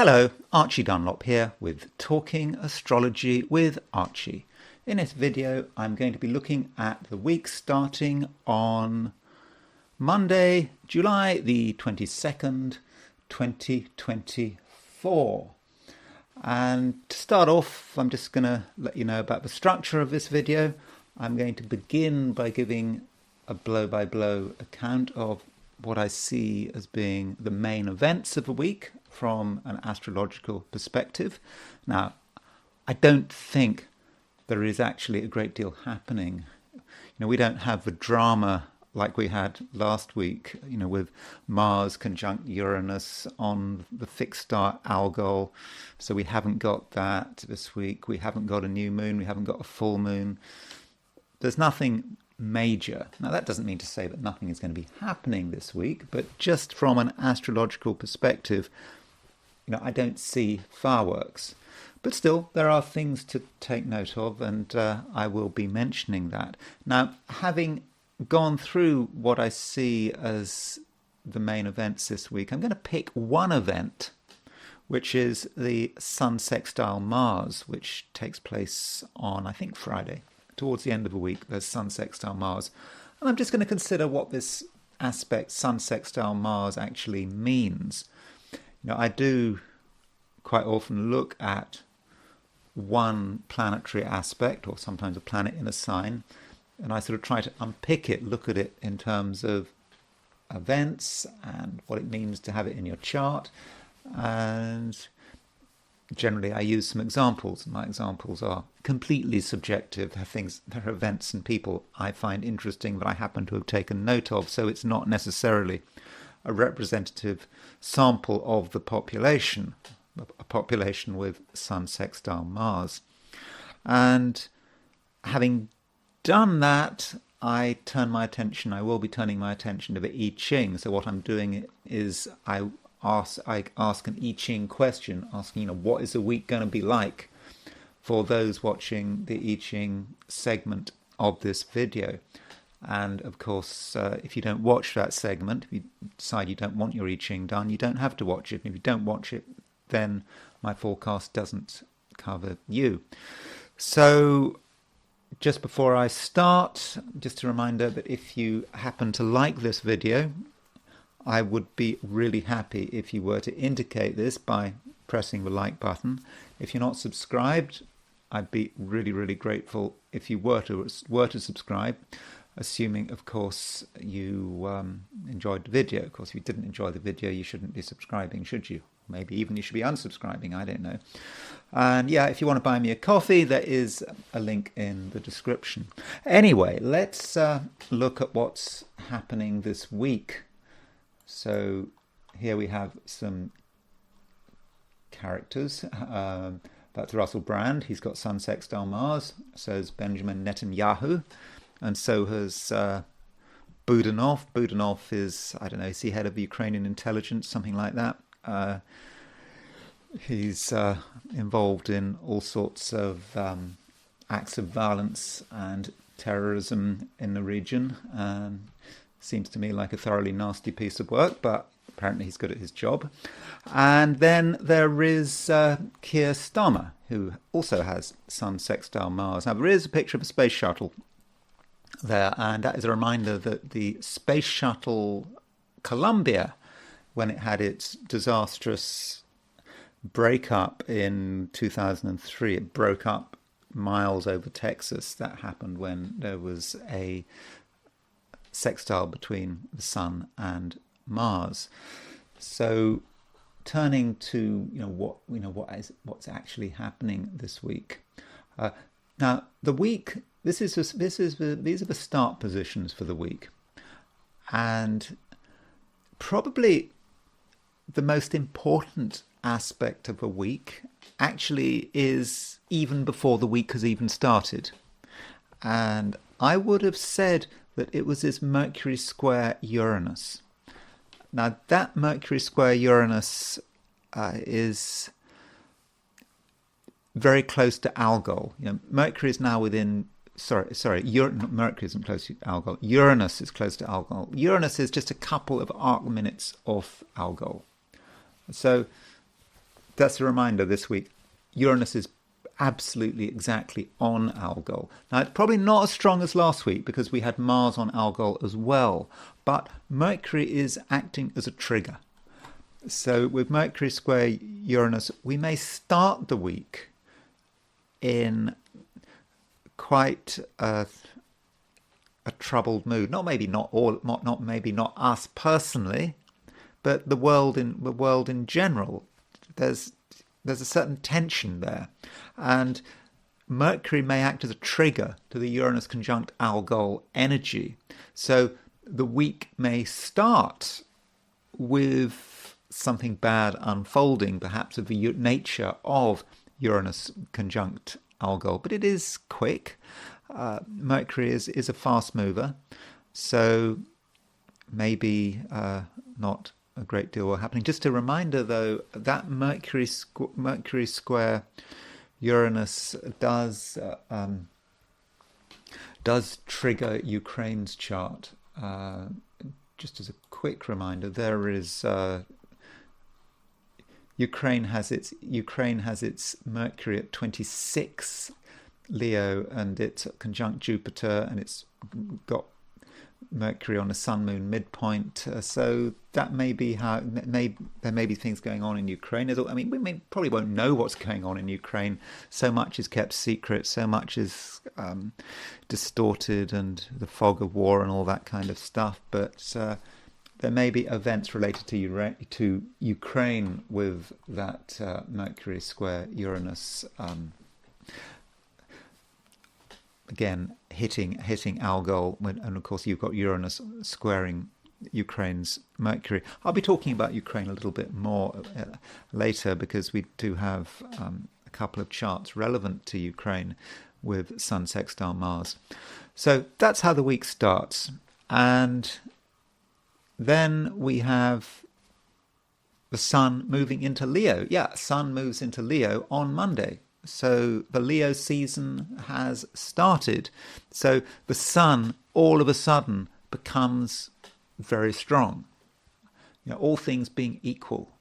Hello, Archie Dunlop here with Talking Astrology with Archie. In this video, I'm going to be looking at the week starting on Monday, July the 22nd, 2024. And to start off, I'm just going to let you know about the structure of this video. I'm going to begin by giving a blow-by-blow account of what I see as being the main events of the week from an astrological perspective. Now, I don't think there is actually a great deal happening. We don't have the drama like we had last week, with Mars conjunct Uranus on the fixed star Algol. So we haven't got that this week. We haven't got a new moon. We haven't got a full moon. There's nothing major. Now, that doesn't mean to say that nothing is going to be happening this week, but just from an astrological perspective, I don't see fireworks. But still, there are things to take note of, and I will be mentioning that. Now, having gone through what I see as the main events this week, I'm going to pick one event, which is the Sun sextile Mars, which takes place on, I think, Friday. Towards the end of the week, there's Sun sextile Mars. And I'm just going to consider what this aspect, Sun sextile Mars, actually means. I do quite often look at one planetary aspect, or sometimes a planet in a sign, and I sort of try to unpick it, look at it in terms of events and what it means to have it in your chart. And generally I use some examples. My examples are completely subjective. They're events and people I find interesting that I happen to have taken note of, so it's not necessarily a representative sample of the population, a population with Sun sextile Mars. And having done that, I will be turning my attention to the I Ching. So what I'm doing is I ask an I Ching question, asking, what is the week going to be like for those watching the I Ching segment of this video. And of course, if you don't watch that segment, if you decide you don't want your I Ching done, you don't have to watch it. If you don't watch it, then my forecast doesn't cover you. So just before I start, just a reminder that if you happen to like this video, I would be really happy if you were to indicate this by pressing the like button. If you're not subscribed, I'd be really, really grateful if you were to subscribe. Assuming, of course, you enjoyed the video. Of course, if you didn't enjoy the video, you shouldn't be subscribing, should you? Maybe even you should be unsubscribing, I don't know. And yeah, if you want to buy me a coffee, there is a link in the description. Anyway, let's look at what's happening this week. So here we have some characters. That's Russell Brand. He's got Sun sextile Mars. So has Benjamin Netanyahu. And so has Budanov. Budanov is, I don't know, is he head of Ukrainian intelligence, something like that? He's involved in all sorts of acts of violence and terrorism in the region. Seems to me like a thoroughly nasty piece of work, but apparently he's good at his job. And then there is Keir Starmer, who also has Sun sextile Mars. Now, there is a picture of a space shuttle there, and that is a reminder that the space shuttle Colombia, when it had its disastrous breakup in 2003, it broke up miles over Texas. That happened when there was a sextile between the Sun and Mars. So turning to what's actually happening this week. Now the week. These are the start positions for the week, and probably the most important aspect of a week actually is even before the week has even started. And I would have said that it was this Mercury square Uranus. Now that Mercury square Uranus is very close to Algol. Mercury is now within Mercury isn't close to Algol. Uranus is close to Algol. Uranus is just a couple of arc minutes off Algol. So that's a reminder this week. Uranus is absolutely exactly on Algol. Now, it's probably not as strong as last week because we had Mars on Algol as well, but Mercury is acting as a trigger. So with Mercury square Uranus, we may start the week in quite a troubled mood. Not maybe not us personally, but the world in general. There's a certain tension there, and Mercury may act as a trigger to the Uranus conjunct Algol energy. So the week may start with something bad unfolding, perhaps of the nature of Uranus conjunct Algol, but it is quick. Mercury is a fast mover, so maybe not a great deal happening. Just a reminder, though, that Mercury square Uranus does trigger Ukraine's chart. Just as a quick reminder, there is Ukraine has its Mercury at 26 Leo, and it's conjunct Jupiter, and it's got Mercury on a Sun Moon midpoint. So that may be how there may be things going on in Ukraine. I mean, probably won't know what's going on in Ukraine. So much is kept secret. So much is distorted, and the fog of war and all that kind of stuff. But there may be events related to Ukraine with that Mercury square Uranus. Again, hitting Algol, and of course you've got Uranus squaring Ukraine's Mercury. I'll be talking about Ukraine a little bit more later, because we do have a couple of charts relevant to Ukraine with Sun sextile Mars. So that's how the week starts. And then we have the Sun moving into Leo. Yeah, Sun moves into Leo on Monday. So the Leo season has started. So the Sun all of a sudden becomes very strong. All things being equal,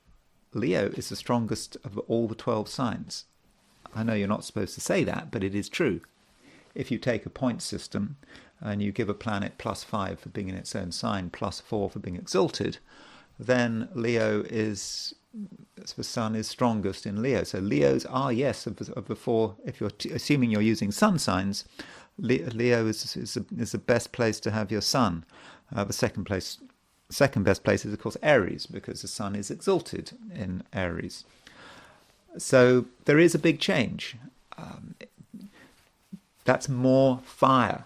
Leo is the strongest of all the 12 signs. I know you're not supposed to say that, but it is true. If you take a point system and you give a planet +5 for being in its own sign, +4 for being exalted, then Leo is... the Sun is strongest in Leo. So Leos are, yes, of the four. If you're assuming you're using sun signs, Leo is the best place to have your Sun. The second best place is, of course, Aries, because the Sun is exalted in Aries. So there is a big change. That's more fire.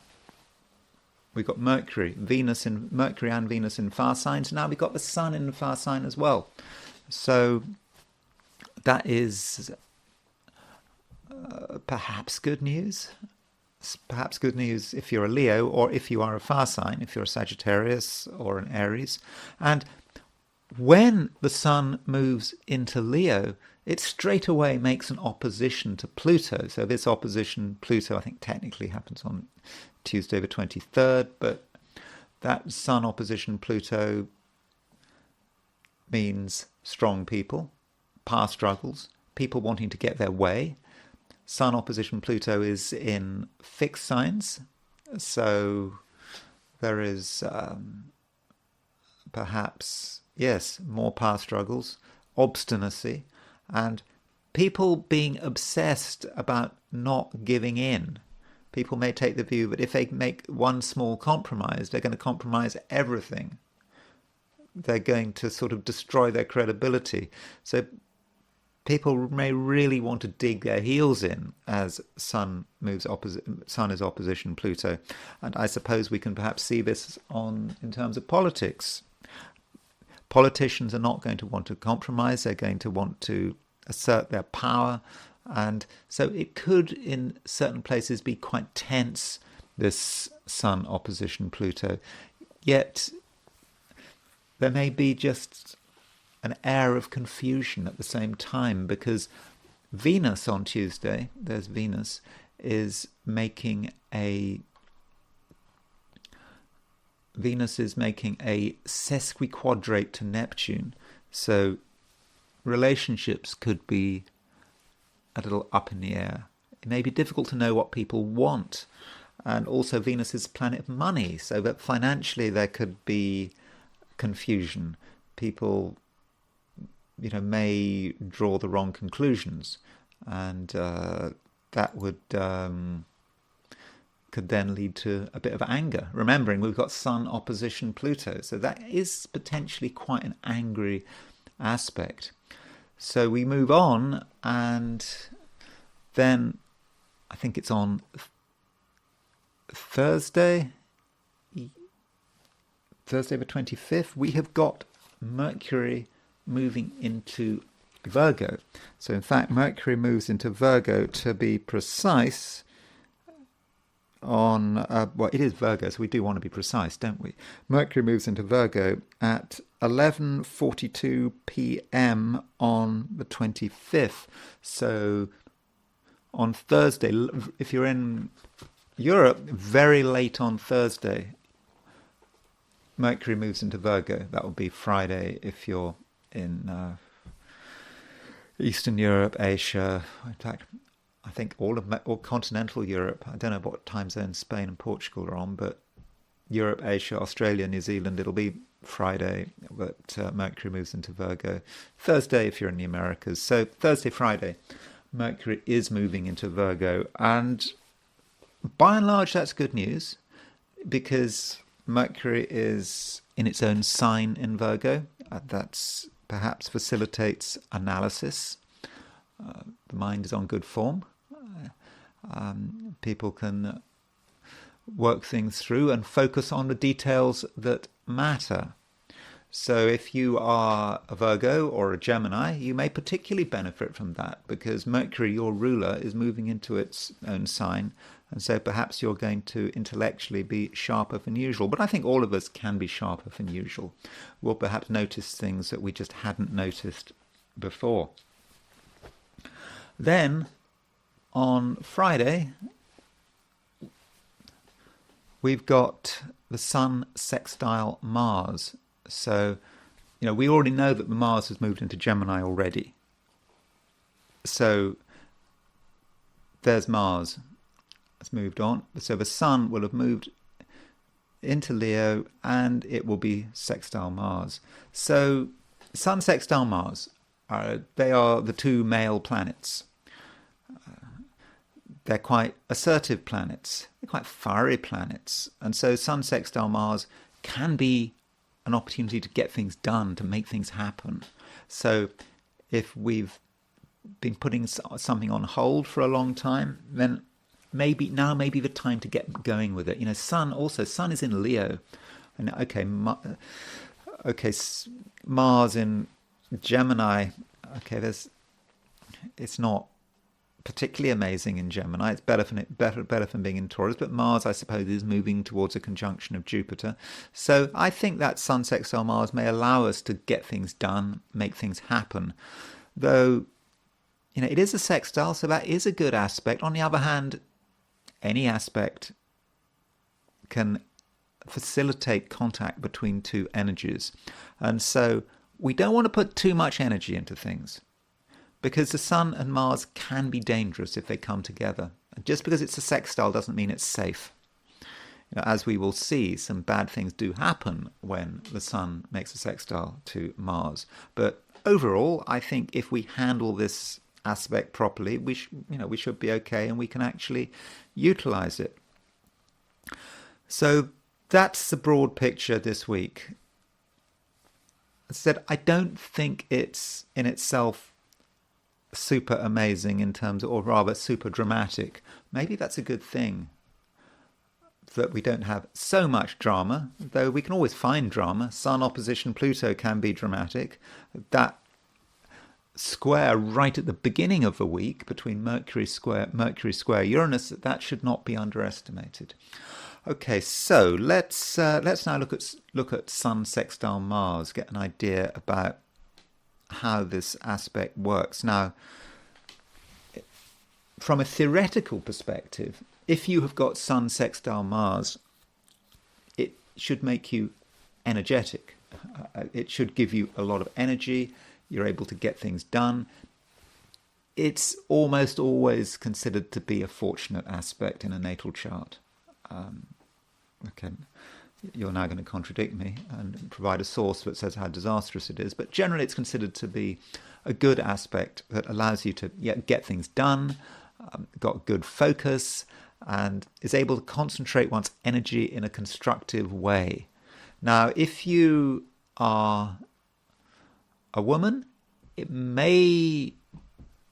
We've got Mercury and Venus in fire signs. Now we've got the Sun in the fire sign as well. So that is perhaps good news. Perhaps good news if you're a Leo, or if you are a fire sign, if you're a Sagittarius or an Aries. And when the Sun moves into Leo, it straight away makes an opposition to Pluto. So this opposition, Pluto, I think technically happens on Tuesday the 23rd, but that Sun opposition Pluto means strong people, power struggles, people wanting to get their way. Sun opposition Pluto is in fixed signs, so there is perhaps, yes, more power struggles, obstinacy, and people being obsessed about not giving in. People may take the view that if they make one small compromise, they're going to compromise everything. They're going to sort of destroy their credibility. So people may really want to dig their heels in as Sun is opposition Pluto. And I suppose we can perhaps see this in terms of politics. Politicians are not going to want to compromise. They're going to want to assert their power. And so it could, in certain places, be quite tense, this Sun opposition Pluto. Yet there may be just an air of confusion at the same time, because Venus on Tuesday, there's Venus, is making a sesquiquadrate to Neptune. So relationships could be a little up in the air. It may be difficult to know what people want. And also Venus is a planet of money, so that financially there could be confusion. People, may draw the wrong conclusions, and that would could then lead to a bit of anger. Remembering we've got Sun opposition Pluto, so that is potentially quite an angry aspect. So we move on, and then I think it's on Thursday the 25th, we have got Mercury moving into Virgo. So in fact, Mercury moves into Virgo, to be precise, on, it is Virgo, so we do want to be precise, don't we? Mercury moves into Virgo at 11:42 p.m. on the 25th. So on Thursday, if you're in Europe, very late on Thursday, Mercury moves into Virgo. That will be Friday if you're in Eastern Europe, Asia. In fact, I think all continental Europe. I don't know what time zone Spain and Portugal are on, but Europe, Asia, Australia, New Zealand, it'll be Friday that Mercury moves into Virgo. Thursday if you're in the Americas. So Thursday, Friday, Mercury is moving into Virgo. And by and large, that's good news, because Mercury is in its own sign in Virgo. That's perhaps facilitates analysis. The mind is on good form. People can work things through and focus on the details that matter. So if you are a Virgo or a Gemini, you may particularly benefit from that, because Mercury, your ruler, is moving into its own sign. And so perhaps you're going to intellectually be sharper than usual. But I think all of us can be sharper than usual. We'll perhaps notice things that we just hadn't noticed before. Then, on Friday, we've got the Sun sextile Mars. So, we already know that the Mars has moved into Gemini already. So, there's Mars. It's moved on. So the Sun will have moved into Leo, and it will be sextile Mars. So Sun sextile Mars, they are the two male planets. They're quite assertive planets. They're quite fiery planets. And so Sun sextile Mars can be an opportunity to get things done, to make things happen. So if we've been putting something on hold for a long time, then maybe the time to get going with it. Sun is in Leo. And Mars in Gemini. It's not particularly amazing in Gemini. It's better than being in Taurus. But Mars, I suppose, is moving towards a conjunction of Jupiter. So I think that Sun sextile Mars may allow us to get things done, make things happen. Though, it is a sextile, so that is a good aspect. On the other hand, any aspect can facilitate contact between two energies. And so we don't want to put too much energy into things, because the Sun and Mars can be dangerous if they come together. And just because it's a sextile doesn't mean it's safe. As we will see, some bad things do happen when the Sun makes a sextile to Mars. But overall, I think if we handle this aspect properly, we should be okay, and we can actually utilize it. So that's the broad picture this week. As I said, I don't think it's in itself super amazing in terms of, or rather super dramatic. Maybe that's a good thing, that we don't have so much drama, though we can always find drama. Sun opposition Pluto can be dramatic. That square right at the beginning of the week between Mercury square Uranus, that should not be underestimated. Okay, so let's now look at Sun sextile Mars, get an idea about how this aspect works. Now, from a theoretical perspective, if you have got Sun sextile Mars, it should make you energetic. It should give you a lot of energy. you're able to get things done. It's almost always considered to be a fortunate aspect in a natal chart. Okay, you're now going to contradict me and provide a source that says how disastrous it is, but generally it's considered to be a good aspect that allows you to get things done, got good focus, and is able to concentrate one's energy in a constructive way. Now, if you are a woman, it may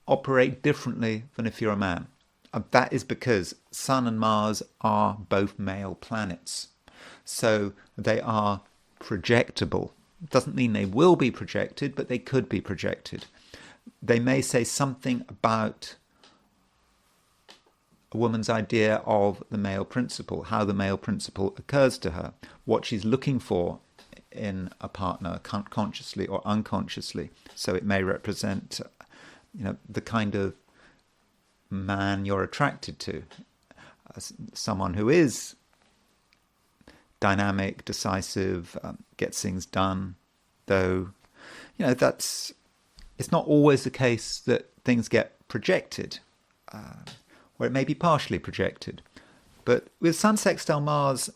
operate differently than if you're a man. That is because Sun and Mars are both male planets. So they are projectable. Doesn't mean they will be projected, but they could be projected. They may say something about a woman's idea of the male principle, how the male principle occurs to her, what she's looking for in a partner, consciously or unconsciously. So it may represent, the kind of man you're attracted to, someone who is dynamic, decisive, gets things done. Though, it's not always the case that things get projected, or it may be partially projected. But with Sun sextile Mars,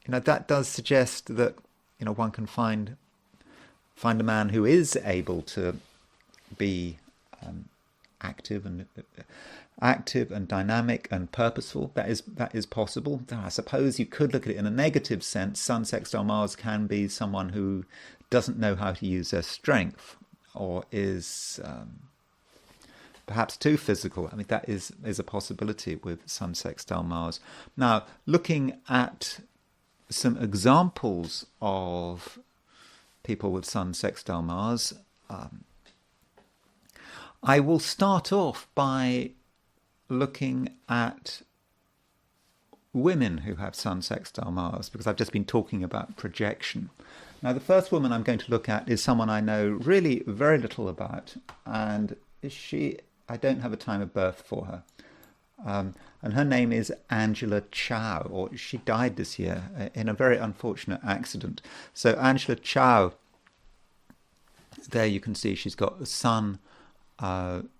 that does suggest that one can find a man who is able to be active and dynamic and purposeful. That is possible. I suppose you could look at it in a negative sense. Sun sextile Mars can be someone who doesn't know how to use their strength, or is perhaps too physical. I mean, that is a possibility with Sun sextile Mars. Now, looking at some examples of people with Sun sextile Mars, I will start off by looking at women who have Sun sextile Mars, because I've just been talking about projection. Now, the first woman I'm going to look at is someone I know really very little about, and I don't have a time of birth for her. And her name is Angela Chao, or she died this year in a very unfortunate accident. So Angela Chao, there you can see she's got the Sun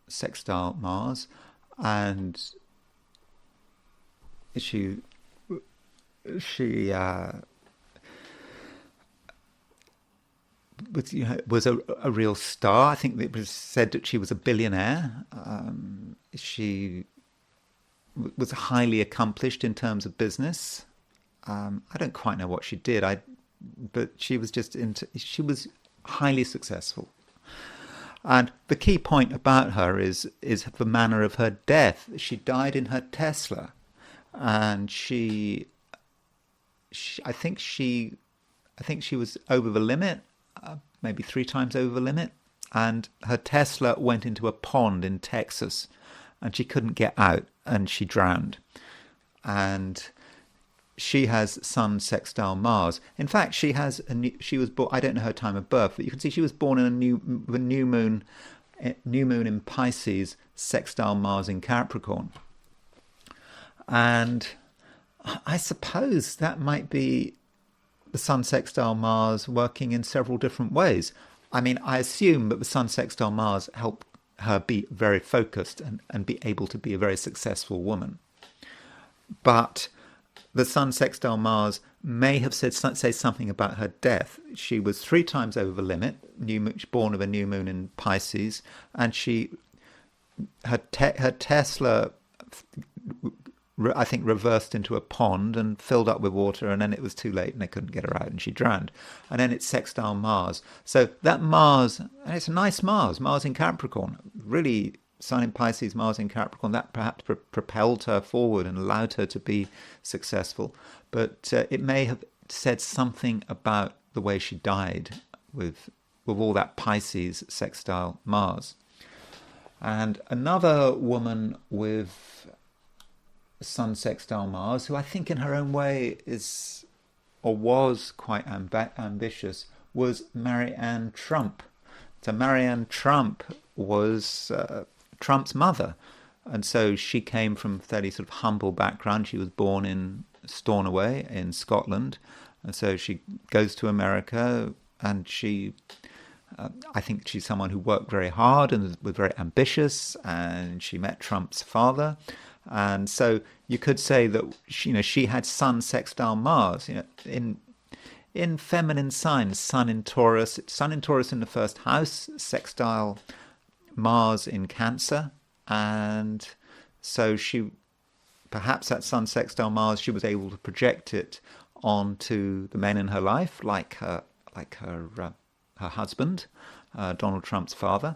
sextile Mars, and she was a real star. I think it was said that she was a billionaire. She was highly accomplished in terms of business. I don't quite know what she did, but she was she was highly successful. And the key point about her is the manner of her death. She died in her Tesla, and I think she was over the limit, maybe 3 times over the limit, and her Tesla went into a pond in Texas, and she couldn't get out, and she drowned. And she has Sun sextile Mars. In fact, she was born. I don't know her time of birth, but you can see she was born in the new moon in Pisces, sextile Mars in Capricorn. And I suppose that might be the Sun sextile Mars working in several different ways. I mean, I assume that the Sun sextile Mars helped her be very focused and be able to be a very successful woman. But the Sun sextile Mars may have say something about her death. She was 3 times over the limit, born of a new moon in Pisces, and her Tesla, I think, reversed into a pond and filled up with water, and then it was too late and they couldn't get her out and she drowned. And then it's sextile Mars. So that Mars, and it's a nice Mars in Capricorn, really Sun in Pisces, Mars in Capricorn, that perhaps propelled her forward and allowed her to be successful. But it may have said something about the way she died with all that Pisces sextile Mars. And another woman with Sun sextile Mars, who I think in her own way is or was quite ambitious, was Marianne Trump. So Marianne Trump was Trump's mother, and so she came from a fairly sort of humble background. She was born in Stornoway in Scotland, and so she goes to America, and she I think she's someone who worked very hard and was very ambitious, and she met Trump's father. And so you could say that she had Sun sextile Mars. In feminine signs, Sun in Taurus in the first house, sextile Mars in Cancer, and so perhaps that Sun sextile Mars, she was able to project it onto the men in her life, like her husband, Donald Trump's father,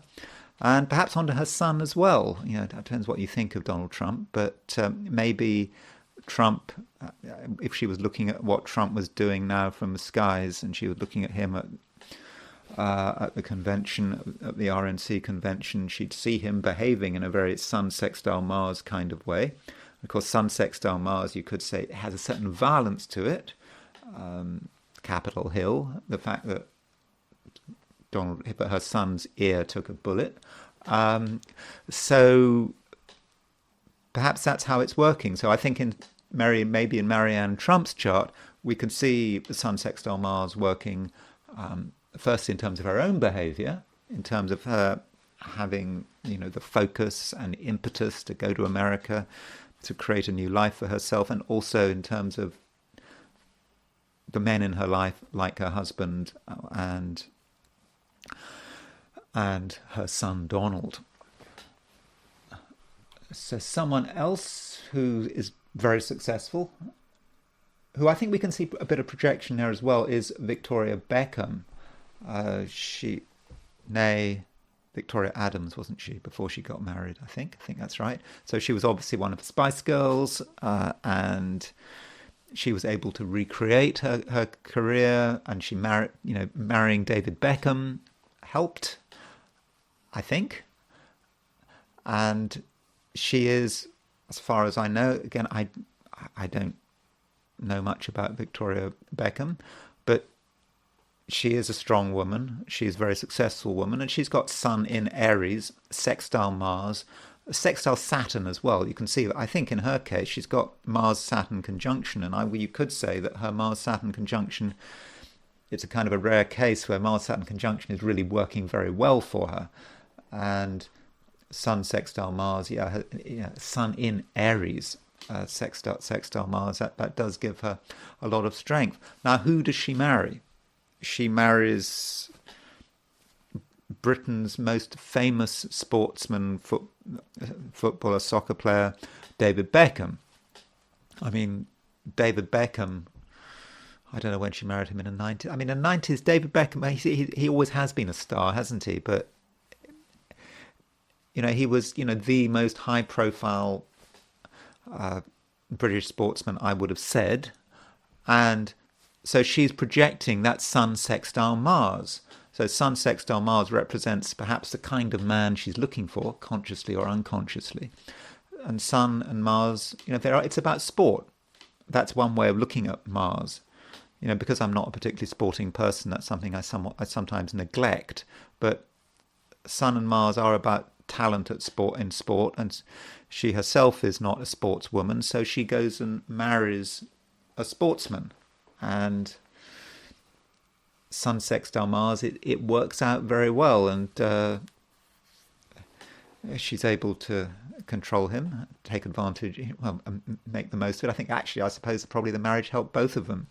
and perhaps onto her son as well. It depends what you think of Donald Trump, but maybe Trump, if she was looking at what Trump was doing now from the skies, and she was looking at him at the convention, at the RNC convention, she'd see him behaving in a very Sun sextile Mars kind of way. Of course, Sun sextile Mars, you could say, it has a certain violence to it. Capitol Hill, the fact that her son's ear took a bullet. So perhaps that's how it's working. So I think maybe in Marianne Trump's chart, we can see the Sun sextile Mars working first in terms of her own behavior, in terms of her having the focus and impetus to go to America, to create a new life for herself, and also in terms of the men in her life, like her husband and her son Donald. So someone else who is very successful, who I think we can see a bit of projection there as well, is Victoria Beckham. Victoria Adams, wasn't she, before she got married, I think that's right. So she was obviously one of the Spice Girls, and she was able to recreate her career, and she marrying David Beckham helped, I think. And she is, as far as I know, again, I don't know much about Victoria Beckham, but she is a strong woman. She's a very successful woman, and she's got Sun in Aries, sextile Mars, sextile Saturn as well. You can see that I think in her case she's got Mars-Saturn conjunction, and you could say that her Mars-Saturn conjunction, it's a kind of a rare case where Mars-Saturn conjunction is really working very well for her. And Sun sextile Mars, Sun in Aries, sextile Mars, that does give her a lot of strength. Now, who does she marry? She marries Britain's most famous sportsman, footballer, soccer player, David Beckham. I mean, David Beckham, I don't know when she married him in the 90s. I mean, in the 90s, David Beckham, he always has been a star, hasn't he? But, he was, the most high-profile British sportsman, I would have said. And so she's projecting that Sun sextile Mars. So Sun sextile Mars represents perhaps the kind of man she's looking for, consciously or unconsciously. And Sun and Mars, it's about sport. That's one way of looking at Mars. Because I'm not a particularly sporting person, that's something I sometimes neglect. But Sun and Mars are about talent in sport, and she herself is not a sportswoman, so she goes and marries a sportsman. And Sun sextile Mars, it works out very well, and she's able to control him, take advantage, make the most of it. I think actually, I suppose probably the marriage helped both of them.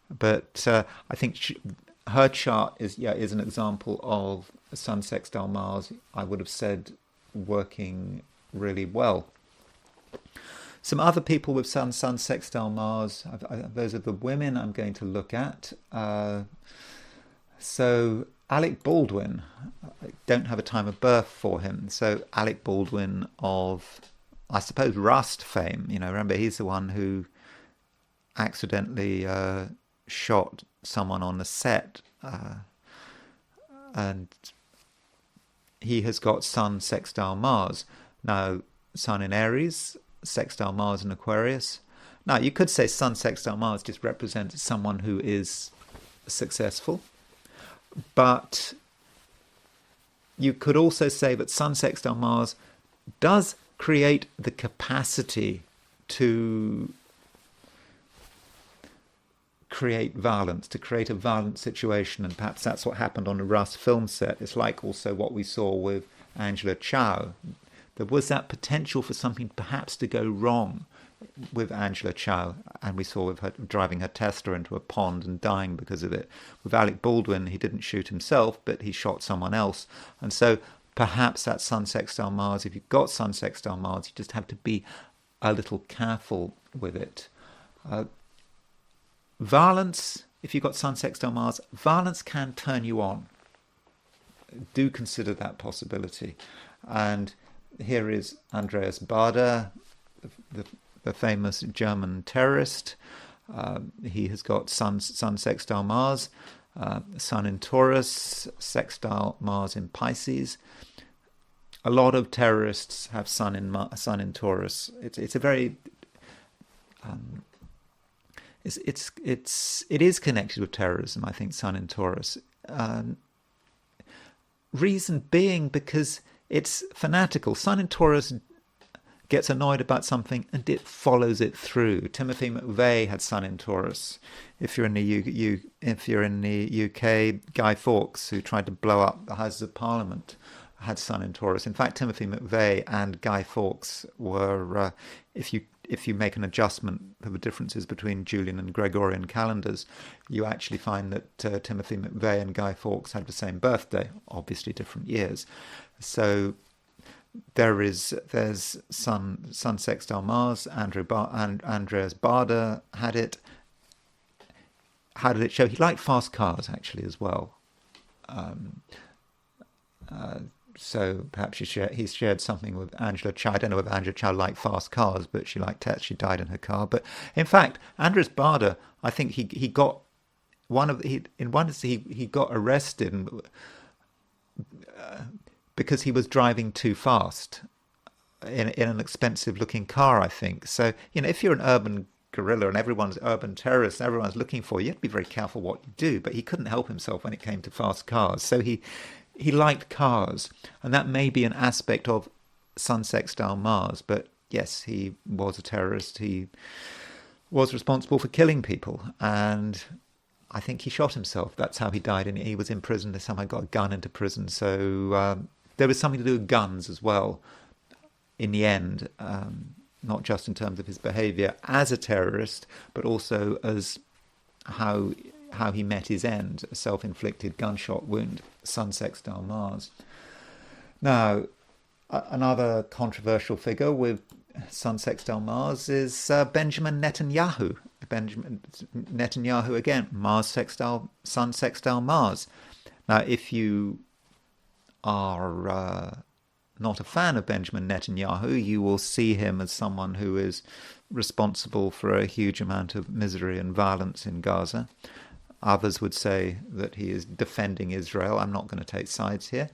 But I think her chart is an example of Sun sextile Mars, I would have said, working really well. Some other people with Sun sextile Mars, those are the women I'm going to look at. So Alec Baldwin, I don't have a time of birth for him. So Alec Baldwin of, I suppose, Rust fame. Remember, he's the one who accidentally shot someone on the set. And he has got Sun sextile Mars. Now, Sun in Aries, sextile Mars in Aquarius. Now, you could say Sun sextile Mars just represents someone who is successful, but you could also say that Sun sextile Mars does create the capacity to create violence, to create a violent situation, and perhaps that's what happened on a Rust film set. It's like also what we saw with Angela Chao. There was that potential for something perhaps to go wrong with Angela Chao, and we saw with her driving her Tesla into a pond and dying because of it. With Alec Baldwin, he didn't shoot himself, but he shot someone else. And so perhaps that Sun sextile Mars, if you've got Sun sextile Mars, you just have to be a little careful with it. Violence, if you've got Sun sextile Mars, violence can turn you on. Do consider that possibility. And here is Andreas Baader, the famous German terrorist. He has got Sun sextile Mars, Sun in Taurus, sextile Mars in Pisces. A lot of terrorists have Sun in Taurus. It's a very it is connected with terrorism, I think, Sun in Taurus. Reason being because it's fanatical. Sun in Taurus gets annoyed about something and it follows it through. Timothy McVeigh had Sun in Taurus. If you're in the UK, Guy Fawkes, who tried to blow up the Houses of Parliament, had Sun in Taurus. In fact, Timothy McVeigh and Guy Fawkes were, if you make an adjustment for the differences between Julian and Gregorian calendars, you actually find that Timothy McVeigh and Guy Fawkes had the same birthday, obviously different years. So there's Sun sextile Mars. Andreas Baader had it. How did it show? He liked fast cars actually as well. So perhaps he shared something with Angela Chao. I don't know if Angela Chao liked fast cars, but she liked Tet. She died in her car. But in fact, Andreas Baader, I think he got he got arrested because he was driving too fast in an expensive looking car, I think. So, if you're an urban guerrilla and everyone's urban terrorist, everyone's looking for you, you have to be very careful what you do. But he couldn't help himself when it came to fast cars. So he liked cars, and that may be an aspect of Sun sextile Mars. But yes, he was a terrorist. He was responsible for killing people, and I think he shot himself. That's how he died, and he was in prison. This time I got a gun into prison. So there was something to do with guns as well in the end, not just in terms of his behaviour as a terrorist, but also as how he met his end, a self-inflicted gunshot wound, Sun sextile Mars. Now, another controversial figure with Sun sextile Mars is Benjamin Netanyahu. Benjamin Netanyahu, again, Mars sextile, Sun sextile Mars. Now, if you are not a fan of Benjamin Netanyahu, you will see him as someone who is responsible for a huge amount of misery and violence in Gaza. Others would say that he is defending Israel. I'm not going to take sides here.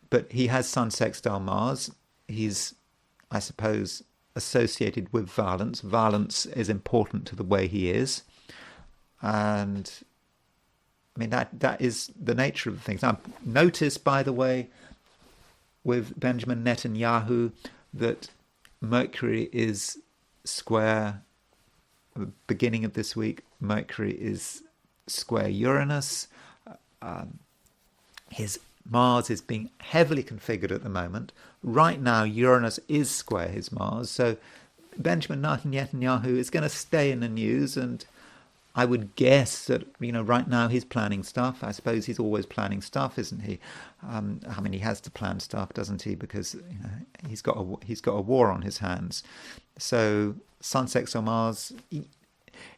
But he has Sun sextile Mars. He's, I suppose, associated with violence. Violence is important to the way he is. And I mean, that is the nature of things. Now, notice, by the way, with Benjamin Netanyahu, that Mercury is square. At the beginning of this week, Mercury is square Uranus. His Mars is being heavily configured at the moment. Right now, Uranus is square his Mars. So Benjamin Netanyahu is going to stay in the news, and I would guess that, right now he's planning stuff. I suppose he's always planning stuff, isn't he? I mean, he has to plan stuff, doesn't he? Because he's got a war on his hands. So Sun sextile Mars.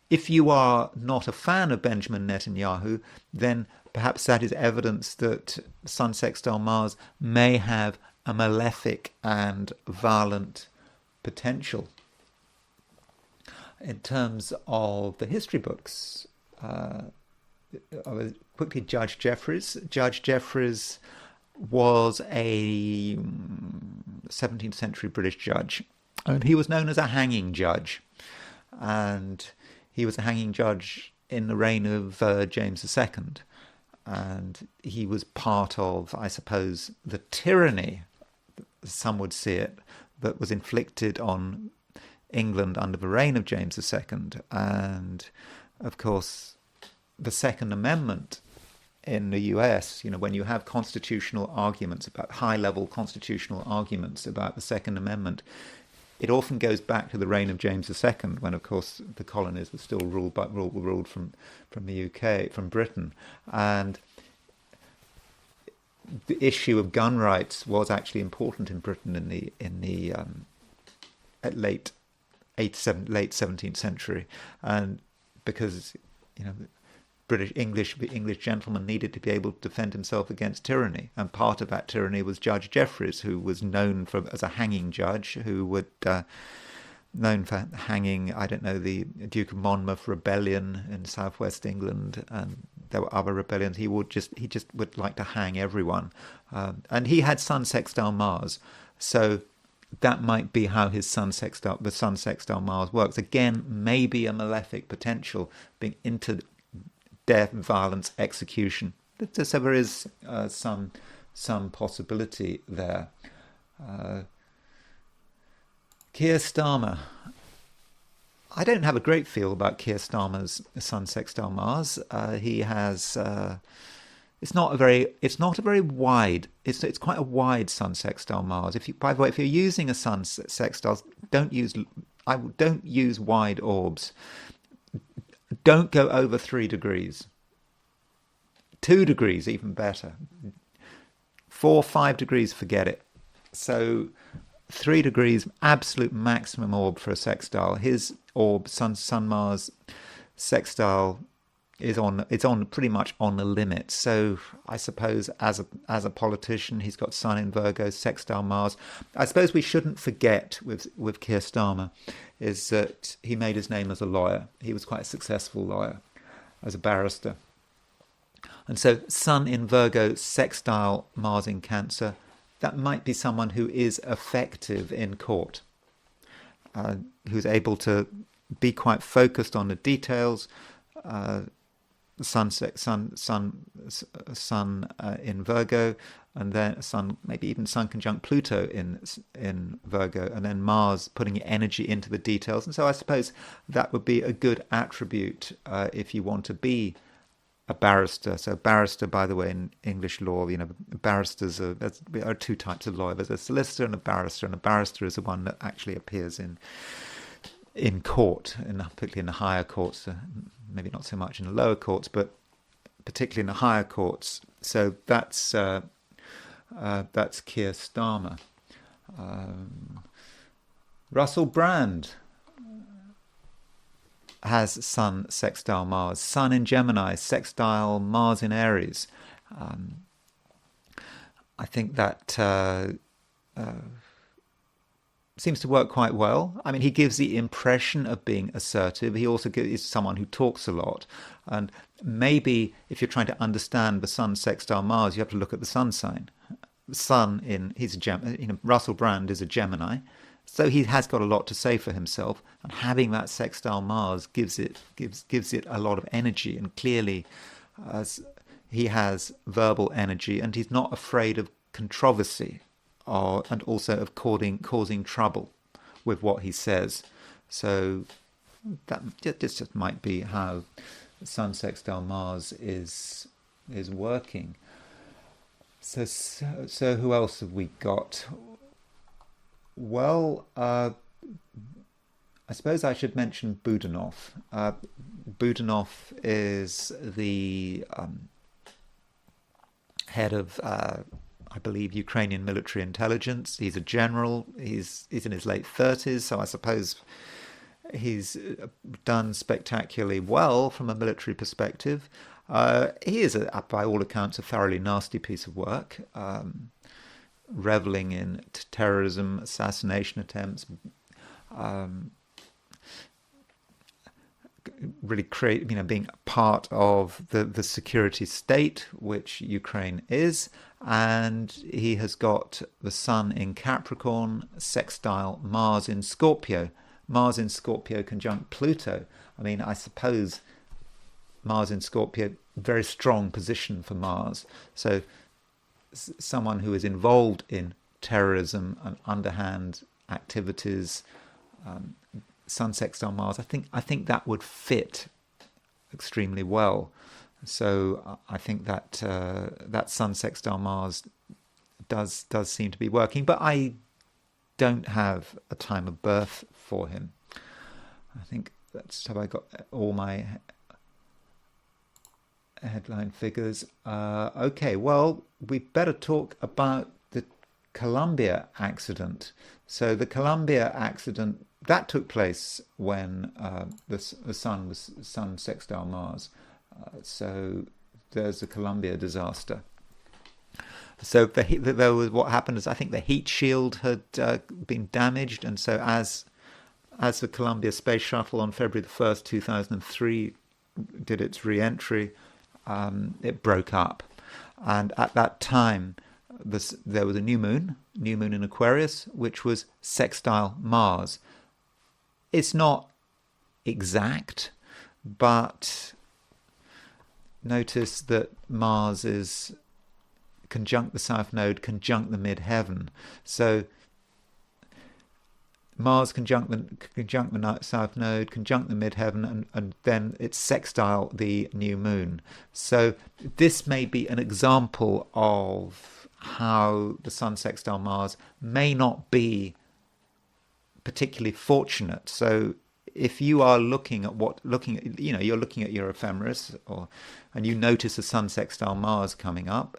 If you are not a fan of Benjamin Netanyahu, then perhaps that is evidence that Sun sextile Mars may have a malefic and violent potential. In terms of the history books, I will quickly Judge Jeffries. Judge Jeffries was a 17th century British judge, and he was known as a hanging judge. And he was a hanging judge in the reign of James II. And he was part of, I suppose, the tyranny, some would see it, that was inflicted on England under the reign of James II, and of course, the Second Amendment in the US, when you have constitutional arguments about high-level constitutional arguments about the Second Amendment, it often goes back to the reign of James II, when, of course, the colonies were still ruled from the UK, from Britain, and the issue of gun rights was actually important in Britain in the late 17th century, and because English gentleman needed to be able to defend himself against tyranny, and part of that tyranny was Judge Jeffries, who was known as a hanging judge, who would known for hanging, the Duke of Monmouth rebellion in southwest England, and there were other rebellions. He just would like to hang everyone, and he had Sun sextile Mars, so that might be how the Sun sextile Mars works. Again, maybe a malefic potential being into death, violence, execution. So there is some possibility there. Keir Starmer. I don't have a great feel about Keir Starmer's Sun sextile Mars. He has. It's not a very wide. It's quite a wide Sun sextile Mars. By the way, if you're using a Sun sextile, don't use wide orbs. Don't go over 3 degrees. 2 degrees, even better. 4, 5 degrees, forget it. So 3 degrees, absolute maximum orb for a sextile. His orb, Sun Mars sextile, is on pretty much on the limit. So I suppose as a politician, he's got Sun in Virgo, sextile Mars. I suppose we shouldn't forget with Keir Starmer is that he made his name as a lawyer. He was quite a successful lawyer as a barrister. And so Sun in Virgo, sextile Mars in Cancer, that might be someone who is effective in court, who's able to be quite focused on the details. Sun in Virgo, and then maybe even Sun conjunct Pluto in Virgo, and then Mars putting energy into the details. And so I suppose that would be a good attribute if you want to be a barrister. So barrister, by the way, in English law, barristers there are 2 types of lawyer. There's a solicitor and a barrister is the one that actually appears in court, particularly in the higher courts. Maybe not so much in the lower courts, but particularly in the higher courts. So that's Keir Starmer. Russell Brand has Sun sextile Mars, Sun in Gemini, sextile Mars in Aries. I think that seems to work quite well. I mean, he gives the impression of being assertive. He also is someone who talks a lot. And maybe if you're trying to understand the Sun sextile Mars, you have to look at the Sun sign. Russell Brand is a Gemini, so he has got a lot to say for himself. And having that sextile Mars gives it a lot of energy. And clearly, he has verbal energy, and he's not afraid of controversy. And also of causing trouble with what he says. So that just might be how Sun sextile Mars is working. So who else have we got? Well, I suppose I should mention Budanov. Budanov is the head of I believe Ukrainian military intelligence. He's a general. He's in his late 30s, so I suppose he's done spectacularly well from a military perspective. He is, by all accounts, a thoroughly nasty piece of work, reveling in terrorism, assassination attempts, really being part of the security state, which Ukraine is. And he has got the Sun in Capricorn, sextile Mars in Scorpio. Mars in Scorpio conjunct Pluto. I mean, I suppose Mars in Scorpio, very strong position for Mars. So someone who is involved in terrorism and underhand activities, Sun sextile Mars, I think that would fit extremely well. So I think that that Sun sextile Mars does seem to be working, but I don't have a time of birth for him. I think have I got all my headline figures? Okay, well, we better talk about the Colombia accident. So the Colombia accident, that took place when the Sun was Sun sextile Mars. So there's the Colombia disaster. So there was, what happened is, I think the heat shield had been damaged, and so as the Columbia Space Shuttle on February the 1st, 2003 did its re-entry, it broke up. And at that time, there was a new moon in Aquarius, which was sextile Mars. It's not exact, but notice that Mars is conjunct the south node, conjunct the midheaven. So Mars conjunct the south node, conjunct the midheaven, and then it's sextile the new moon. So this may be an example of how the Sun sextile Mars may not be particularly fortunate. So if you are looking at you're looking at your ephemeris, and you notice a Sun sextile Mars coming up,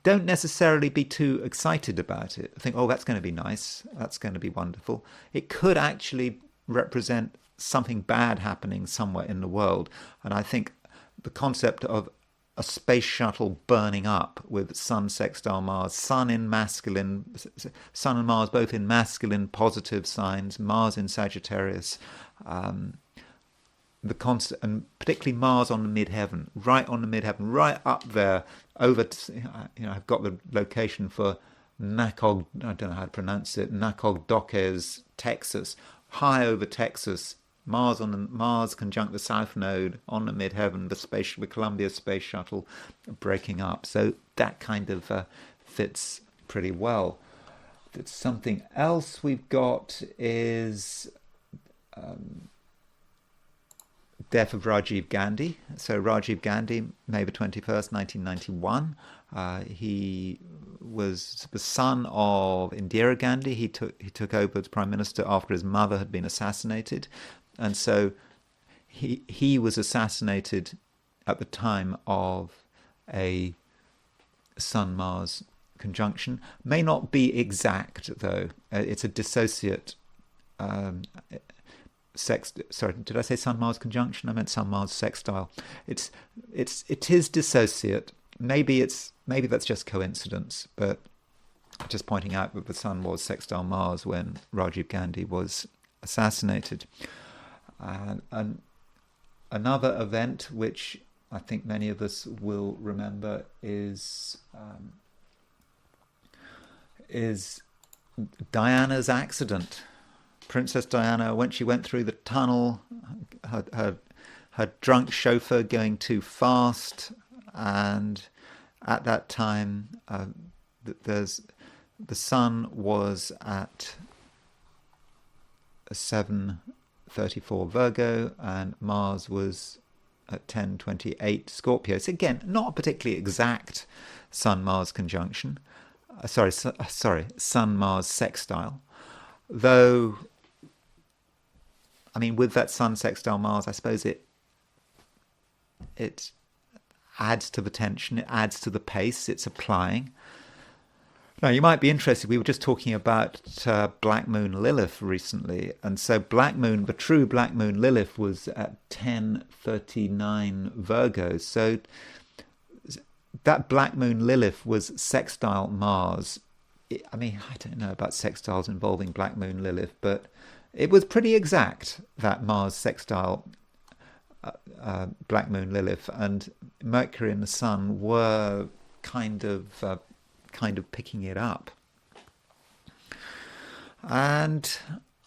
don't necessarily be too excited about it. Think, oh, that's going to be nice, that's going to be wonderful. It could actually represent something bad happening somewhere in the world. And I think the concept of a space shuttle burning up with Sun sextile Mars, Sun and Mars both in masculine positive signs, Mars in Sagittarius, the concept, and particularly Mars on the midheaven, right on the midheaven, right up there, over. I've got the location for Nacog. I don't know how to pronounce it. Nacogdoches, Texas, high over Texas. Mars conjunct the south node on the midheaven. The Columbia Space Shuttle breaking up. So that kind of fits pretty well. Something else we've got is death of Rajiv Gandhi. So Rajiv Gandhi, May the 21st, 1991. He was the son of Indira Gandhi. He took over as Prime Minister after his mother had been assassinated. And so he was assassinated at the time of a Sun-Mars conjunction. May not be exact, though. It's a dissociate sorry, did I say Sun-Mars conjunction? I meant Sun-Mars sextile. It is dissociate. Maybe that's just coincidence, but just pointing out that the Sun was sextile Mars when Rajiv Gandhi was assassinated. And another event which I think many of us will remember is Diana's accident. Princess Diana, when she went through the tunnel, her drunk chauffeur going too fast, and at that time, the Sun was at 7:34 Virgo, and Mars was at 10:28 Scorpio. So again, not a particularly exact Sun-Mars conjunction. Sun-Mars sextile, though. I mean, with that Sun sextile Mars, I suppose it adds to the tension, it adds to the pace it's applying. Now, you might be interested, we were just talking about Black Moon Lilith recently, and so the true Black Moon Lilith was at 10:39 Virgo, so that Black Moon Lilith was sextile Mars. I mean, I don't know about sextiles involving Black Moon Lilith, but it was pretty exact, that Mars sextile Black Moon Lilith, and Mercury and the Sun were kind of picking it up. And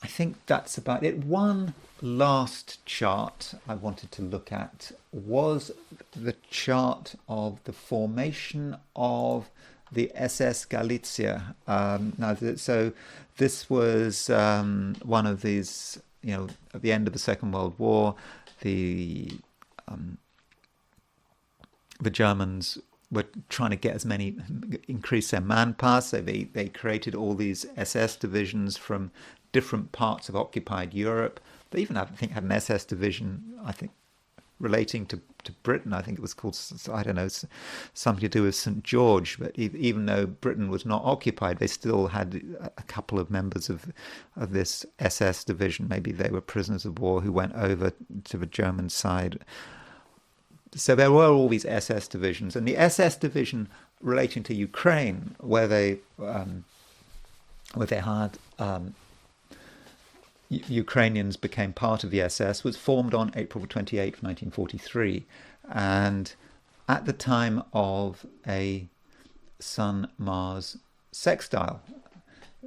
I think that's about it. One last chart I wanted to look at was the chart of the formation of the SS Galicia. So this was one of these, at the end of the Second World War, the Germans were trying to get increase their manpower, so they created all these SS divisions from different parts of occupied Europe. They even, I think, had an SS division, I think, relating to Britain. I think it was called, I don't know, something to do with St. George. But even though Britain was not occupied, they still had a couple of members of this SS division. Maybe they were prisoners of war who went over to the German side. So there were all these SS divisions. And the SS division relating to Ukraine, where they had Ukrainians became part of the SS, was formed on April 28, 1943, and at the time of a Sun-Mars sextile.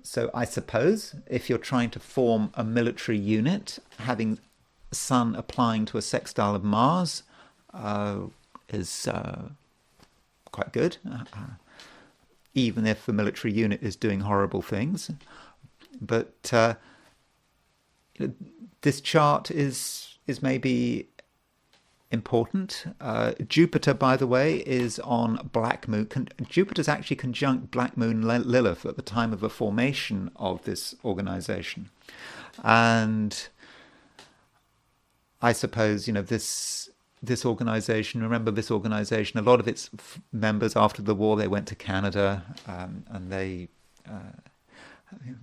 So I suppose if you're trying to form a military unit, having Sun applying to a sextile of Mars is quite good, even if the military unit is doing horrible things. But this chart is maybe important. Jupiter, by the way, is on Black Moon. Jupiter's actually conjunct Black Moon Lilith at the time of the formation of this organization. And I suppose, this organization, remember this organization, a lot of its members after the war, they went to Canada, and they...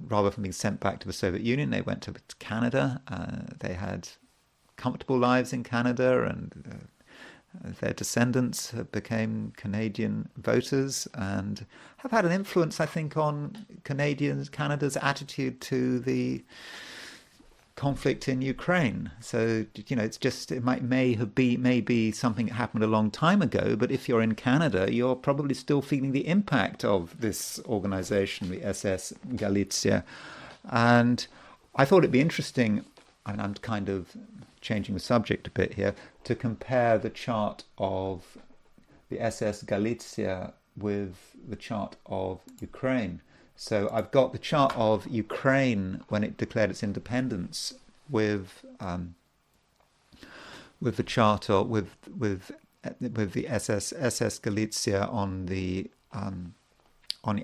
rather than being sent back to the Soviet Union, they went to Canada. They had comfortable lives in Canada, and their descendants became Canadian voters and have had an influence, I think, on Canada's attitude to the conflict in Ukraine. So, it's just, it may be something that happened a long time ago, but if you're in Canada, you're probably still feeling the impact of this organization, the SS Galicia. And I thought it'd be interesting, and I'm kind of changing the subject a bit here, to compare the chart of the SS Galicia with the chart of Ukraine. So I've got the chart of Ukraine when it declared its independence with the chart of, with the SS Galicia on the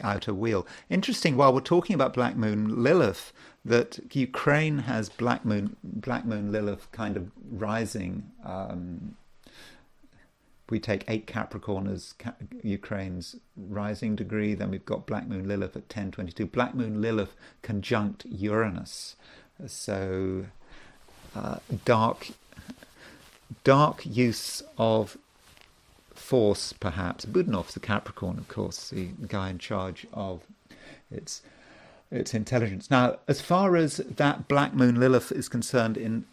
outer wheel. Interesting. While we're talking about Black Moon Lilith, that Ukraine has Black Moon Lilith kind of rising. We take 8 Capricorn as Ukraine's rising degree, then we've got Black Moon Lilith at 1022. Black Moon Lilith conjunct Uranus. So dark use of force, perhaps. Budanov's the Capricorn, of course, the guy in charge of its intelligence. Now, as far as that Black Moon Lilith is concerned, in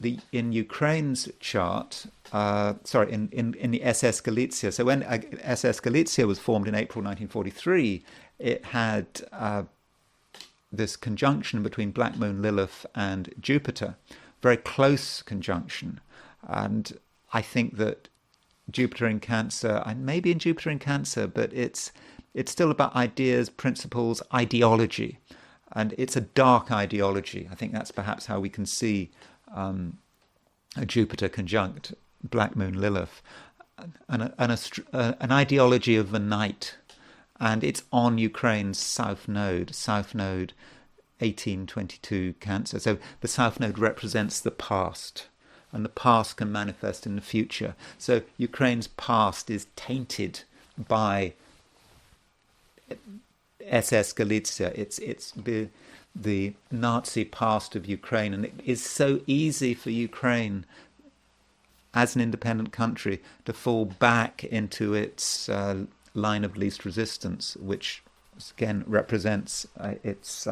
Ukraine's chart, in the SS Galicia. So when SS Galicia was formed in April 1943, it had this conjunction between Black Moon Lilith and Jupiter, very close conjunction. And I think that Jupiter in Cancer, and maybe in Jupiter in Cancer, but it's still about ideas, principles, ideology. And it's a dark ideology. I think that's perhaps how we can see a Jupiter conjunct Black Moon Lilith, an ideology of the night, and it's on Ukraine's South Node 1822 Cancer. So the South Node represents the past, and the past can manifest in the future. So Ukraine's past is tainted by SS Galicia. It's the Nazi past of Ukraine, and it is so easy for Ukraine as an independent country to fall back into its line of least resistance, which again represents its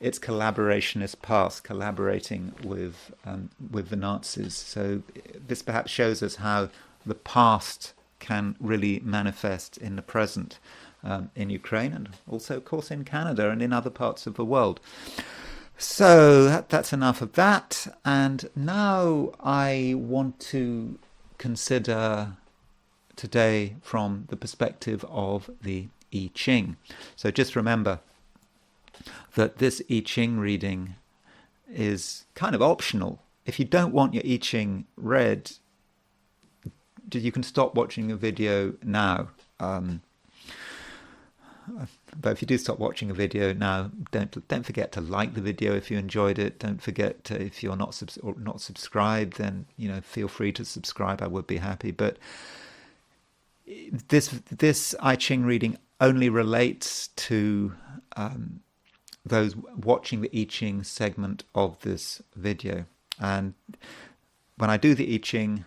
collaborationist past, collaborating with the Nazis. So this perhaps shows us how the past can really manifest in the present, in Ukraine, and also, of course, in Canada and in other parts of the world. So that's enough of that. And now I want to consider today from the perspective of the I Ching. So just remember that this I Ching reading is kind of optional. if you don't want your I Ching read, you can stop watching the video now. But if you do stop watching a video now, don't forget to like the video if you enjoyed it. Don't forget to, if you're not subscribed, then feel free to subscribe. I would be happy. But this I Ching reading only relates to those watching the I Ching segment of this video. And when I do the I Ching,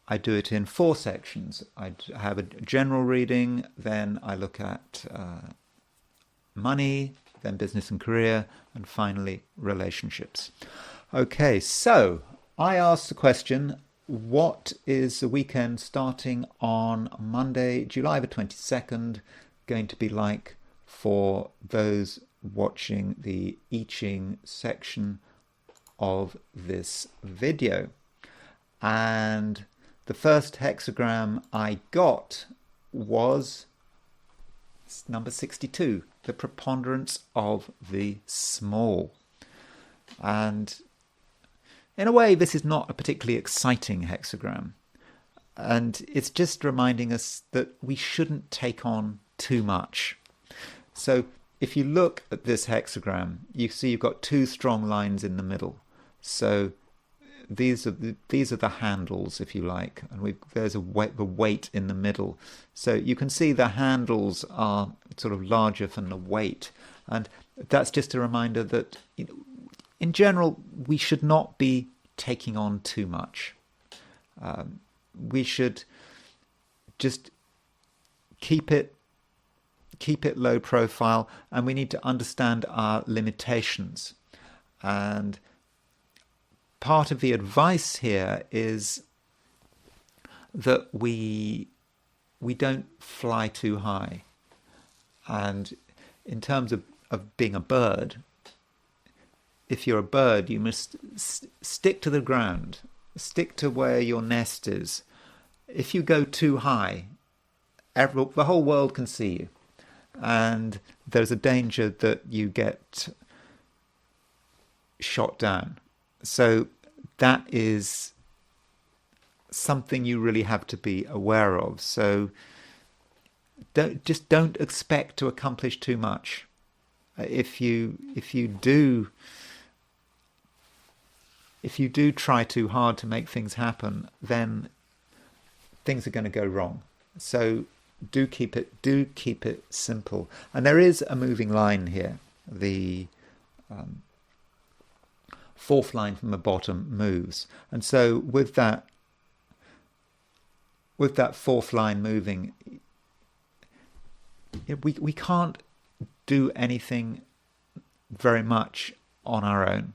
I do it in 4 sections. I have a general reading, then I look at money, then business and career, and finally relationships. Okay, so I asked the question, what is the weekend starting on Monday, July the 22nd, going to be like for those watching the I Ching section of this video? And the first hexagram I got was number 62, the preponderance of the small. And in a way, this is not a particularly exciting hexagram. And it's just reminding us that we shouldn't take on too much. So if you look at this hexagram, you see you've got 2 strong lines in the middle. So these are the handles, if you like, and there's the weight in the middle. So you can see the handles are sort of larger than the weight, and that's just a reminder that in general we should not be taking on too much. We should just keep it low profile, and we need to understand our limitations. And part of the advice here is that we don't fly too high. And in terms of being a bird, if you're a bird, you must stick to the ground, stick to where your nest is. If you go too high, the whole world can see you. And there's a danger that you get shot down. So that is something you really have to be aware of. So don't expect to accomplish too much. If you do try too hard to make things happen, then things are going to go wrong. So do keep it simple. And there is a moving line here. The 4th line from the bottom moves, and so with that 4th line moving, we can't do anything very much on our own.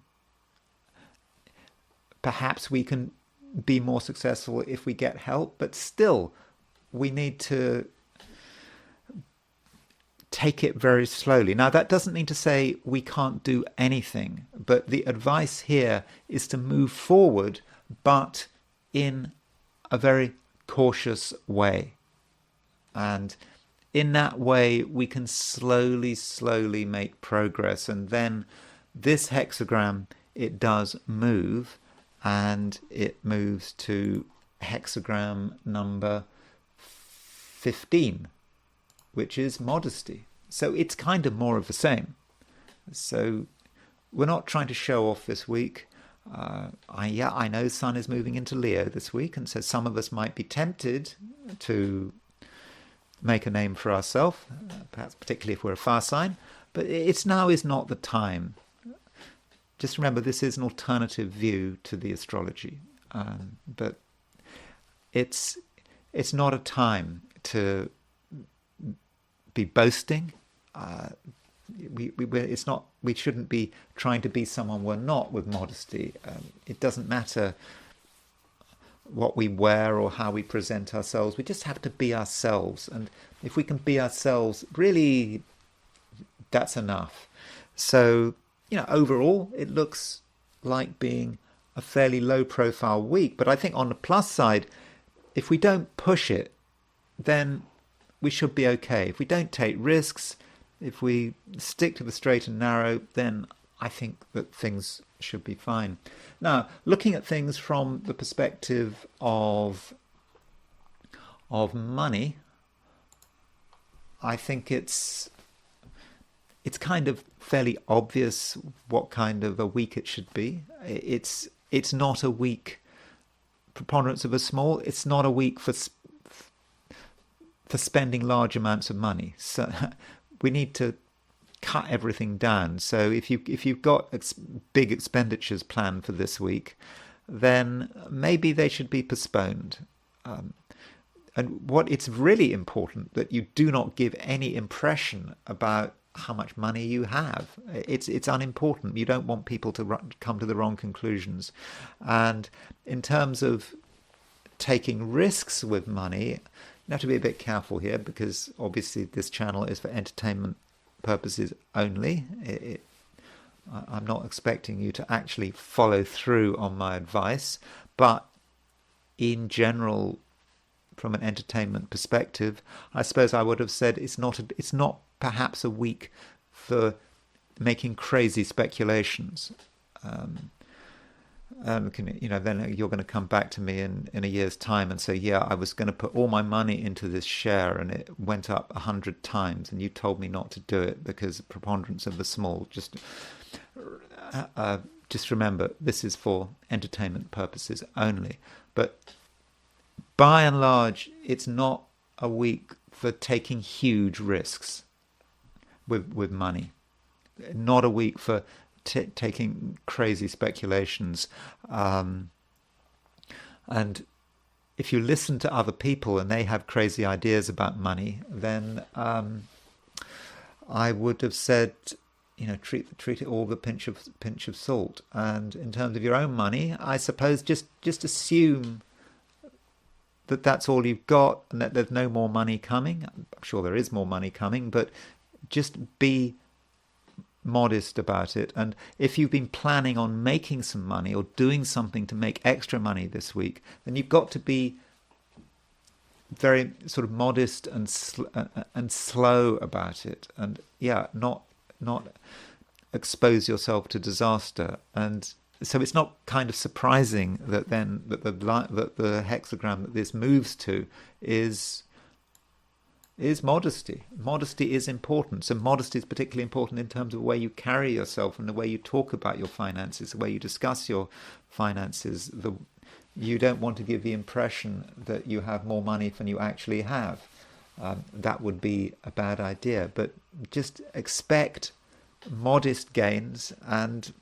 Perhaps we can be more successful if we get help, but still we need to take it very slowly. Now, that doesn't mean to say we can't do anything, but the advice here is to move forward, but in a very cautious way. And in that way, we can slowly make progress. And then this hexagram, it does move, and it moves to hexagram number 15, which is modesty. So it's kind of more of the same. So we're not trying to show off this week. I know Sun is moving into Leo this week, and so some of us might be tempted to make a name for ourselves, perhaps particularly if we're a fire sign, but now is not the time. Just remember, this is an alternative view to the astrology, but it's not a time to be boasting. We shouldn't be trying to be someone we're not with modesty. It doesn't matter what we wear or how we present ourselves. We just have to be ourselves, and if we can be ourselves, really, that's enough. So, overall, it looks like being a fairly low-profile week. But I think on the plus side, if we don't push it, then we should be okay. If we don't take risks, if we stick to the straight and narrow, then I think that things should be fine. Now, looking at things from the perspective of money, I think it's kind of fairly obvious what kind of a week it should be. It's not a week, preponderance of a small. It's not a week for spending large amounts of money. So we need to cut everything down. So if you've got big expenditures planned for this week, then maybe they should be postponed. And it's really important that you do not give any impression about how much money you have. It's unimportant. You don't want people to come to the wrong conclusions. And in terms of taking risks with money, you have to be a bit careful here, because obviously this channel is for entertainment purposes only. I'm not expecting you to actually follow through on my advice, but in general, from an entertainment perspective, I suppose I would have said it's not perhaps a week for making crazy speculations. Then you're going to come back to me in a year's time and say, yeah, I was going to put all my money into this share and it went up 100 times, and you told me not to do it because preponderance of the small. Just remember, this is for entertainment purposes only. But by and large, it's not a week for taking huge risks with money. Not a week for taking crazy speculations. And if you listen to other people and they have crazy ideas about money, then I would have said, treat it all with a pinch of salt. And in terms of your own money, I suppose just assume that that's all you've got and that there's no more money coming. I'm sure there is more money coming, but just be modest about it. And if you've been planning on making some money or doing something to make extra money this week, then you've got to be very sort of modest and slow about it, and not expose yourself to disaster. And so it's not kind of surprising that the hexagram that this moves to is modesty. Modesty is important. So modesty is particularly important in terms of the way you carry yourself and the way you talk about your finances, the way you discuss your finances. You don't want to give the impression that you have more money than you actually have. That would be a bad idea. But just expect modest gains, and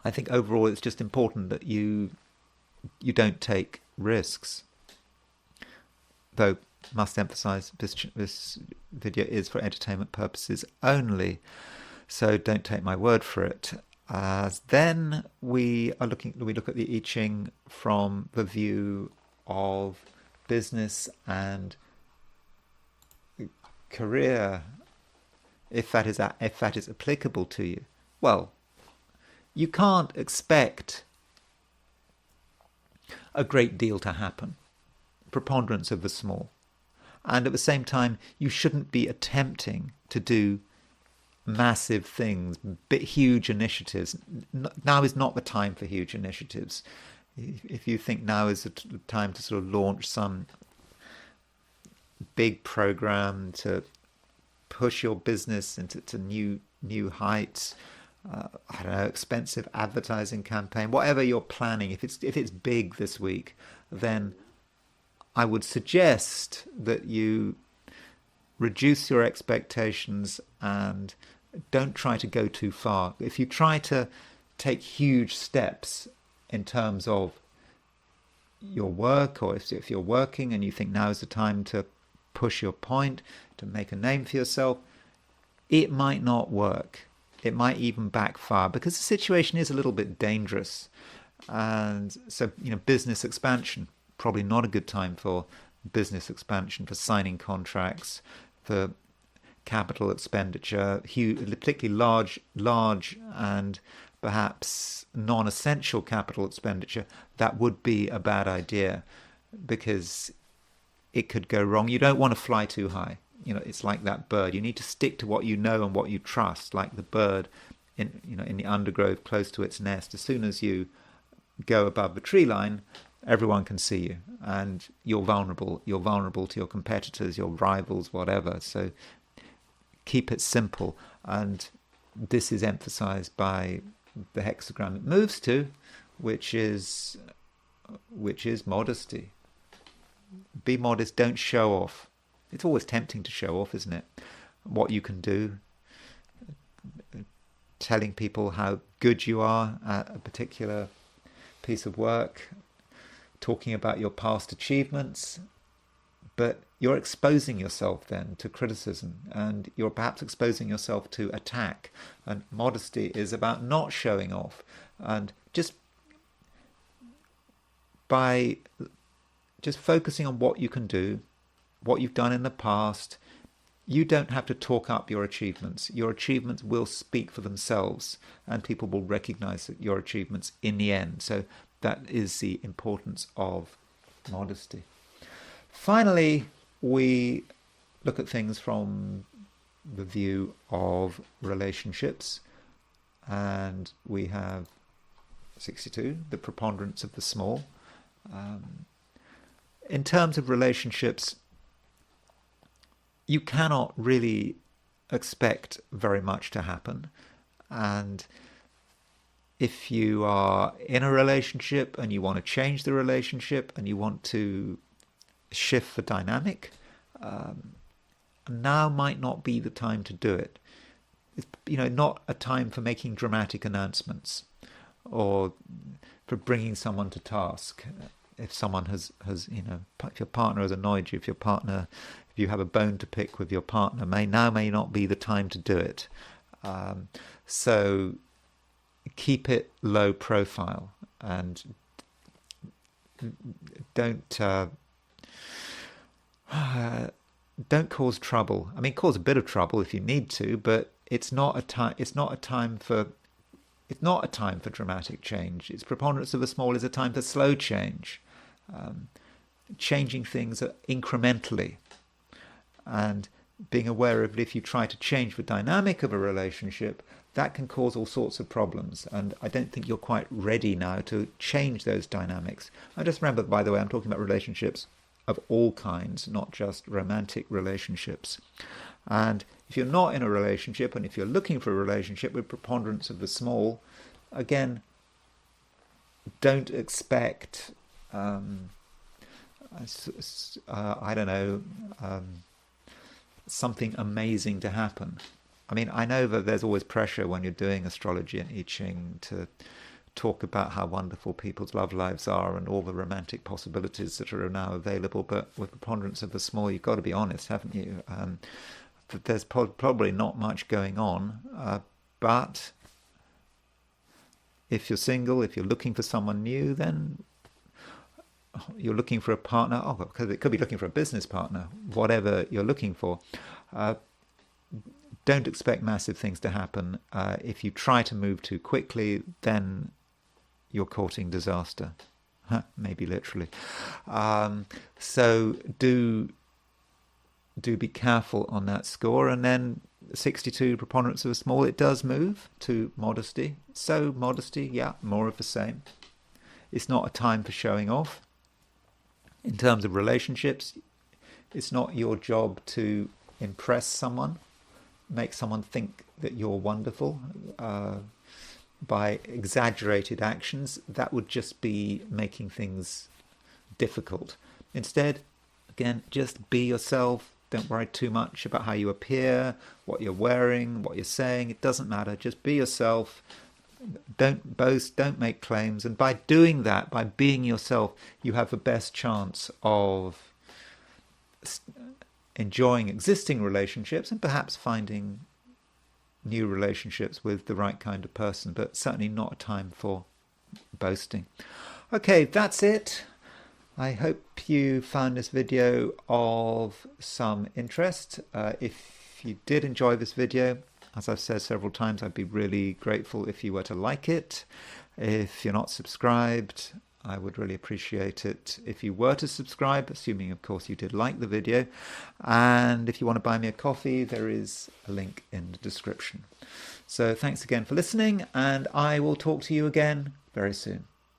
I think overall it's just important that you don't take risks. Though, must emphasize, this video is for entertainment purposes only, so don't take my word for it. Then we look at the I Ching from the view of business and career, if that is applicable to you. Well, you can't expect a great deal to happen. Preponderance of the small. And at the same time, you shouldn't be attempting to do massive things, huge initiatives. Now is not the time for huge initiatives. If you think now is the time to sort of launch some big program to push your business into new heights, I don't know, expensive advertising campaign, whatever you're planning, if it's big this week, then I would suggest that you reduce your expectations and don't try to go too far. If you try to take huge steps in terms of your work, or if you're working and you think now is the time to push your point, to make a name for yourself, it might not work. It might even backfire, because the situation is a little bit dangerous. And so, business expansion, probably not a good time for business expansion, for signing contracts, for capital expenditure, particularly large and perhaps non-essential capital expenditure. That would be a bad idea, because it could go wrong. You don't want to fly too high. It's like that bird. You need to stick to what you know and what you trust, like the bird in the undergrowth close to its nest. As soon as you go above the tree line, everyone can see you, and you're vulnerable. You're vulnerable to your competitors, your rivals, whatever. So keep it simple, and this is emphasized by the hexagram it moves to, which is modesty. Be modest, don't show off. It's always tempting to show off, isn't it? What you can do, telling people how good you are at a particular piece of work, talking about your past achievements, but you're exposing yourself then to criticism, and you're perhaps exposing yourself to attack. And modesty is about not showing off, and just by just focusing on what you can do, what you've done in the past. You don't have to talk up your achievements. Your achievements will speak for themselves, and people will recognize your achievements in the end. So that is the importance of modesty. Finally, we look at things from the view of relationships, and we have 62, the preponderance of the small. In terms of relationships, you cannot really expect very much to happen. And if you are in a relationship and you want to change the relationship and you want to shift the dynamic, now might not be the time to do it. It's not a time for making dramatic announcements or for bringing someone to task. If someone has if your partner has annoyed you, if you have a bone to pick with your partner, may not be the time to do it. So keep it low profile and don't cause trouble. I mean, cause a bit of trouble if you need to, but it's not a time for dramatic change. Its preponderance of the small is a time for slow change. Changing things incrementally, and being aware of if you try to change the dynamic of a relationship, that can cause all sorts of problems. And I don't think you're quite ready now to change those dynamics. I just remember, by the way, I'm talking about relationships of all kinds, not just romantic relationships. And if you're not in a relationship, and if you're looking for a relationship with preponderance of the small, again, don't expect something amazing to happen. I mean, I know that there's always pressure when you're doing astrology and I Ching to talk about how wonderful people's love lives are and all the romantic possibilities that are now available, but with preponderance of the small, you've got to be honest, haven't you? That there's probably not much going on, but if you're single, if you're looking for someone new, then you're looking for a partner, because it could be looking for a business partner, whatever you're looking for. Don't expect massive things to happen. If you try to move too quickly, then you're courting disaster, maybe literally. So do be careful on that score. And then 62, preponderance of the small, it does move to modesty. So modesty, yeah, more of the same. It's not a time for showing off. In terms of relationships, it's not your job to impress someone, make someone think that you're wonderful by exaggerated actions. That would just be making things difficult. Instead, again, just be yourself. Don't worry too much about how you appear, what you're wearing, what you're saying. It doesn't matter. Just be yourself. Don't boast, don't make claims. And by doing that, by being yourself, you have the best chance of enjoying existing relationships and perhaps finding new relationships with the right kind of person, but certainly not a time for boasting. Okay, that's it. I hope you found this video of some interest. If you did enjoy this video, as I've said several times, I'd be really grateful if you were to like it. If you're not subscribed, I would really appreciate it if you were to subscribe, assuming, of course, you did like the video. And if you want to buy me a coffee, there is a link in the description. So thanks again for listening, and I will talk to you again very soon.